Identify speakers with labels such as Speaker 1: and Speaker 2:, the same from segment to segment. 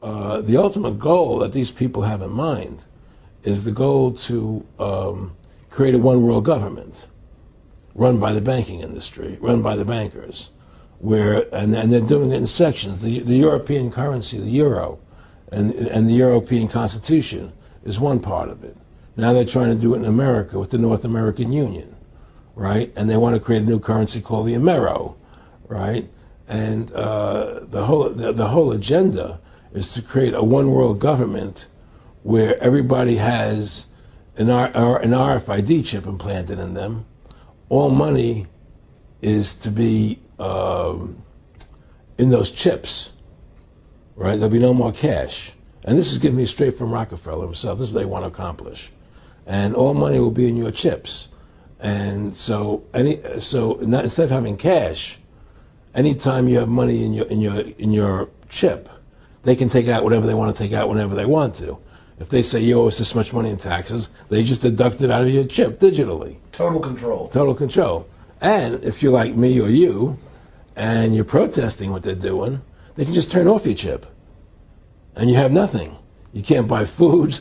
Speaker 1: the ultimate goal that these people have in mind is the goal to create a one world government run by the banking industry, run by the bankers, and they're doing it in sections. The European currency, the euro, and the European Constitution is one part of it. Now they're trying to do it in America with the North American Union, right? And they want to create a new currency called the Amero, right? And the whole agenda is to create a one world government where everybody has an RFID chip implanted in them. All money is to be in those chips, right? There'll be no more cash. And this is given me straight from Rockefeller himself. This is what they want to accomplish. And all money will be in your chips. And so instead of having cash, anytime you have money in your chip, they can take out whatever they want to take out whenever they want to. If they say you owe us this much money in taxes, they just deduct it out of your chip digitally.
Speaker 2: Total control.
Speaker 1: Total control. And if you're like me or you, and you're protesting what they're doing, they can just turn off your chip. And you have nothing. You can't buy food.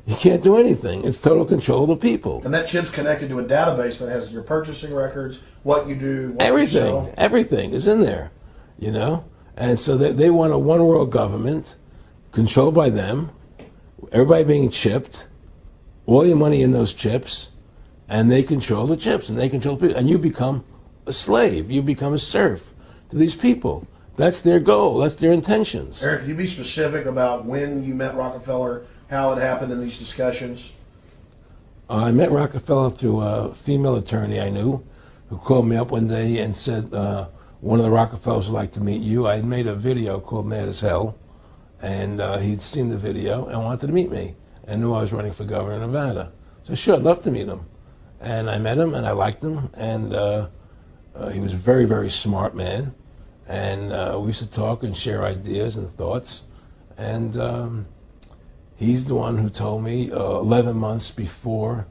Speaker 1: You can't do anything. It's total control of the people.
Speaker 2: And that chip's connected to a database that has your purchasing records, what you do, what
Speaker 1: everything,
Speaker 2: you sell.
Speaker 1: Everything is in there, you know? And so they want a one world government controlled by them, everybody being chipped, all your money in those chips, and they control the chips, and they control people, and you become a slave. You become a serf to these people. That's their goal. That's their intentions.
Speaker 2: Eric, can you be specific about when you met Rockefeller, how it happened in these discussions?
Speaker 1: I met Rockefeller through a female attorney I knew who called me up one day and said, one of the Rockefellers would like to meet you. I had made a video called Mad as Hell, and he'd seen the video and wanted to meet me and knew I was running for governor of Nevada. So sure, I'd love to meet him. And I met him and I liked him, and he was a very, very smart man. And we used to talk and share ideas and thoughts. And he's the one who told me 11 months before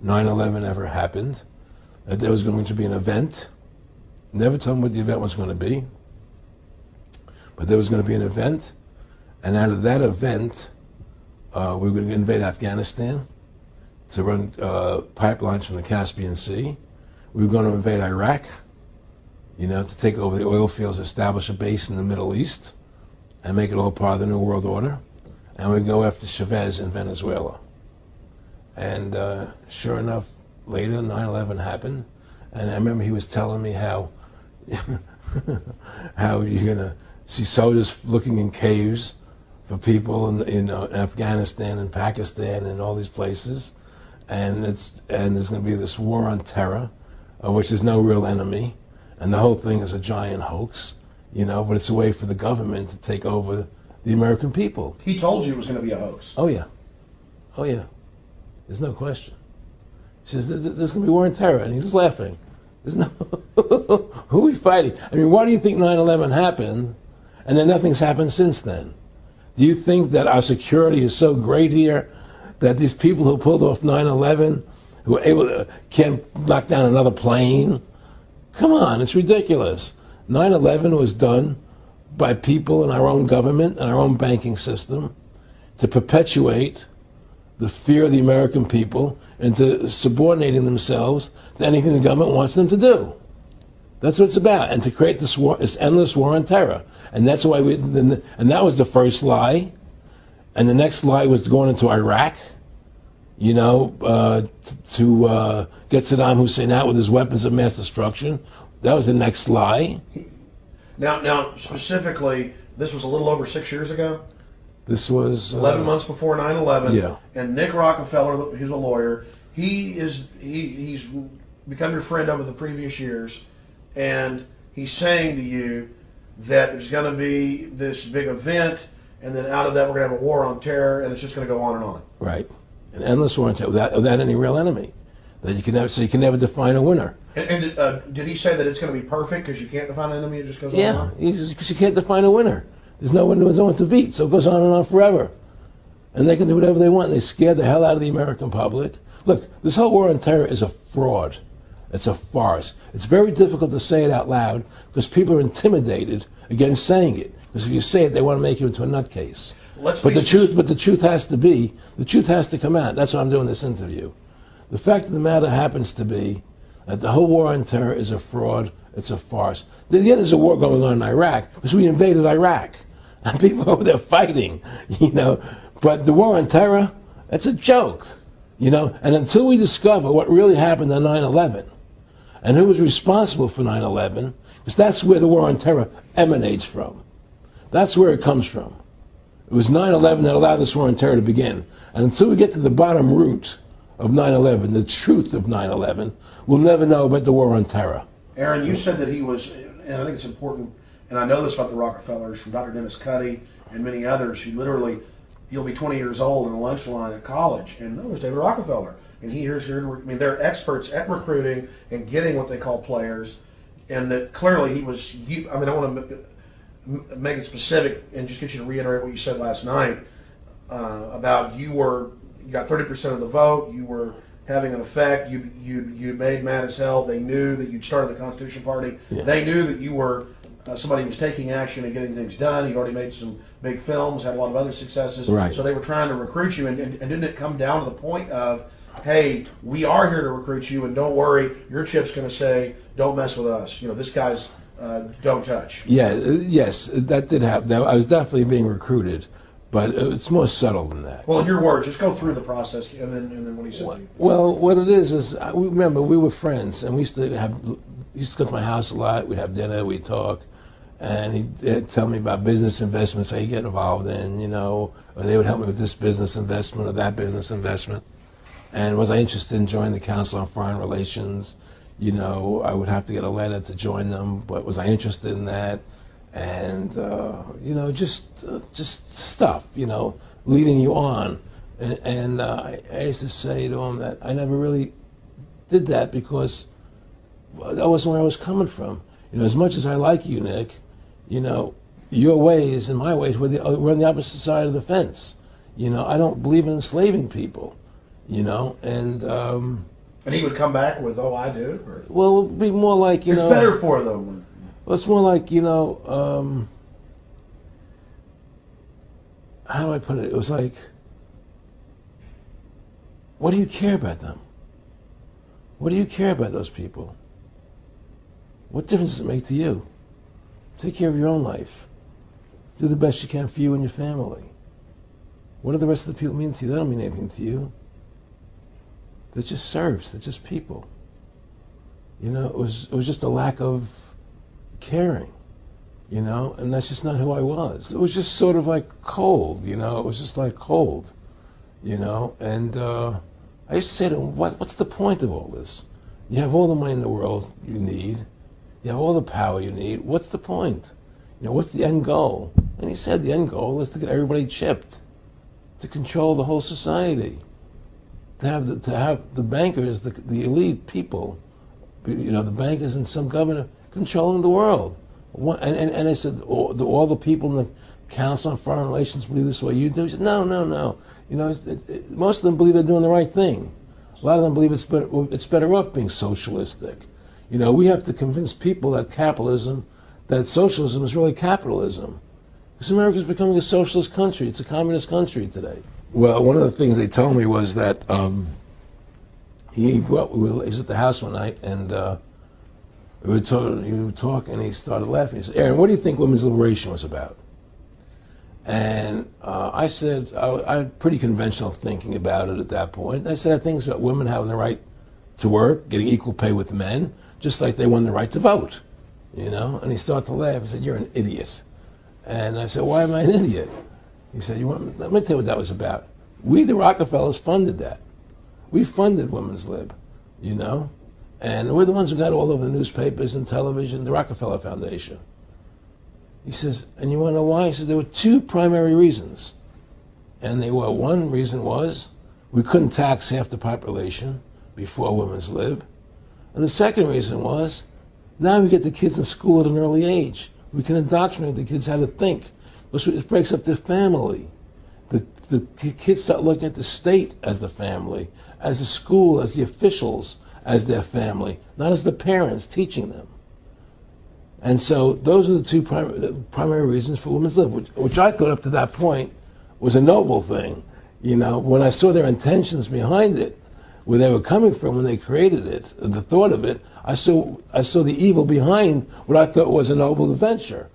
Speaker 1: 9/11 ever happened that there was going to be an event. Never told him what the event was going to be, but there was going to be an event. And out of that event, we were going to invade Afghanistan to run pipelines from the Caspian Sea. We were going to invade Iraq, you know, to take over the oil fields, establish a base in the Middle East, and make it all part of the New World Order. And we'd go after Chavez in Venezuela. And sure enough, later 9/11 happened. And I remember he was telling me how how you're going to see soldiers looking in caves for people in Afghanistan and Pakistan and all these places. And there's going to be this war on terror, of which there's no real enemy. And the whole thing is a giant hoax, you know, but it's a way for the government to take over the American people.
Speaker 2: He told you it was going to be a hoax.
Speaker 1: Oh, yeah. Oh, yeah. There's no question. He says, there's going to be war on terror. And he's just laughing. There's no... Who are we fighting? I mean, why do you think 9/11 happened and then nothing's happened since then? Do you think that our security is so great here that these people who pulled off 9/11, who were able to, can't knock down another plane? Come on, it's ridiculous. 9/11 was done by people in our own government and our own banking system to perpetuate the fear of the American people into subordinating themselves to anything the government wants them to do. That's what it's about, and to create this war, this endless war on terror. And that's why and that was the first lie. And the next lie was going into Iraq, you know, to get Saddam Hussein out with his weapons of mass destruction. That was the next lie.
Speaker 2: Now, specifically, this was a little over 6 years ago.
Speaker 1: This was
Speaker 2: 11 months before 9/11.
Speaker 1: Yeah.
Speaker 2: And Nick Rockefeller, he's a lawyer. He's become your friend over the previous years, and he's saying to you that there's going to be this big event, and then out of that we're going to have a war on terror, and it's just going to go on and on.
Speaker 1: Right, an endless war on terror without any real enemy. That you can never, so you can never define a winner.
Speaker 2: And did he say that it's going to be perfect because you can't define an enemy? It just goes on and on?
Speaker 1: Yeah, because you can't define a winner. There's no one to beat, so it goes on and on forever. And they can do whatever they want. They scare the hell out of the American public. Look, this whole war on terror is a fraud. It's a farce. It's very difficult to say it out loud because people are intimidated against saying it. Because if you say it, they want to make you into a nutcase.
Speaker 2: Let's
Speaker 1: But
Speaker 2: be
Speaker 1: the truth has to come out. That's why I'm doing this interview. The fact of the matter happens to be that the whole war on terror is a fraud. It's a farce. Yeah, there's a war going on in Iraq because we invaded Iraq. And people over there fighting, you know. But the war on terror, it's a joke, you know. And until we discover what really happened on 9/11 and who was responsible for 9/11, because that's where the war on terror emanates from. That's where it comes from. It was 9/11 that allowed this war on terror to begin. And until we get to the bottom root of 9/11, the truth of 9/11, we'll never know about the war on terror.
Speaker 2: Aaron, you said that he was, and I think it's important, and I know this about the Rockefellers from Dr. Dennis Cuddy and many others who literally, you'll be 20 years old in a lunch line at college, and there's David Rockefeller. And here's here, I mean, they're experts at recruiting and getting what they call players, and that clearly he was, I mean, I want to make it specific and just get you to reiterate what you said last night about you got 30% of the vote, you were having an effect, you made mad as hell, they knew that you'd started the Constitution Party,
Speaker 1: Yeah.
Speaker 2: They knew that you were somebody who was taking action and getting things done, you'd already made some big films, had a lot of other successes,
Speaker 1: Right.
Speaker 2: So they were trying to recruit you, and didn't it come down to the point of, hey, we are here to recruit you, and don't worry, your chip's going to say, don't mess with us, you know, this guy's don't touch.
Speaker 1: Yeah, yes, that did happen. I was definitely being recruited, but it's more subtle than that.
Speaker 2: Well, in your words, just go through the process, and then what he said to you.
Speaker 1: Well, what it is remember we were friends, and we used to go to my house a lot. We'd have dinner, we'd talk, and he'd tell me about business investments that he'd get involved in, you know, or they would help me with this business investment or that business investment. And was I interested in joining the Council on Foreign Relations? You know, I would have to get a letter to join them, but was I interested in that? And, you know, just stuff, you know, leading you on. And I used to say to him that I never really did that because that wasn't where I was coming from. You know, as much as I like you, Nick, you know, your ways and my ways, we're on the opposite side of the fence. You know, I don't believe in enslaving people, you know, and
Speaker 2: he would come back with, oh, I do? Or?
Speaker 1: Well, it would be more like, you know...
Speaker 2: It's better for them.
Speaker 1: Well, it's more like, you know, how do I put it? It was like, what do you care about them? What do you care about those people? What difference does it make to you? Take care of your own life. Do the best you can for you and your family. What do the rest of the people mean to you? They don't mean anything to you. They're just serfs. They're just people. You know, it was just a lack of caring, you know, and that's just not who I was. It was just sort of like cold, you know. It was just like cold, you know. And I used to say to him, what's the point of all this? You have all the money in the world you need. You have all the power you need. What's the point? You know, what's the end goal? And he said the end goal is to get everybody chipped, to control the whole society, to have the bankers, the elite people, you know, the bankers and some governor controlling the world. And I said, do all the people in the Council on Foreign Relations believe this way you do? He said, no. You know, most of them believe they're doing the right thing. A lot of them believe it's better off being socialistic. You know, we have to convince people that that socialism is really capitalism. Because America's becoming a socialist country. It's a communist country today. Well, one of the things they told me was that he was at the house one night, and we were talking, and he started laughing. He said, Aaron, what do you think women's liberation was about? And I said, I had pretty conventional thinking about it at that point. I said, I think it's about women having the right to work, getting equal pay with men, just like they won the right to vote, you know? And he started to laugh. He said, you're an idiot. And I said, why am I an idiot? He said, let me tell you what that was about. We, the Rockefellers, funded that. We funded Women's Lib, you know? And we're the ones who got all over the newspapers and television, the Rockefeller Foundation. He says, and you want to know why? He said, there were two primary reasons. And one reason was we couldn't tax half the population before Women's Lib. And the second reason was, now we get the kids in school at an early age. We can indoctrinate the kids how to think. It breaks up their family. The kids start looking at the state as the family, as the school, as the officials, as their family, not as the parents teaching them. And so those are the two primary reasons for women's lib, which I thought up to that point was a noble thing. You know, when I saw their intentions behind it, where they were coming from when they created it, the thought of it, I saw the evil behind what I thought was a noble adventure.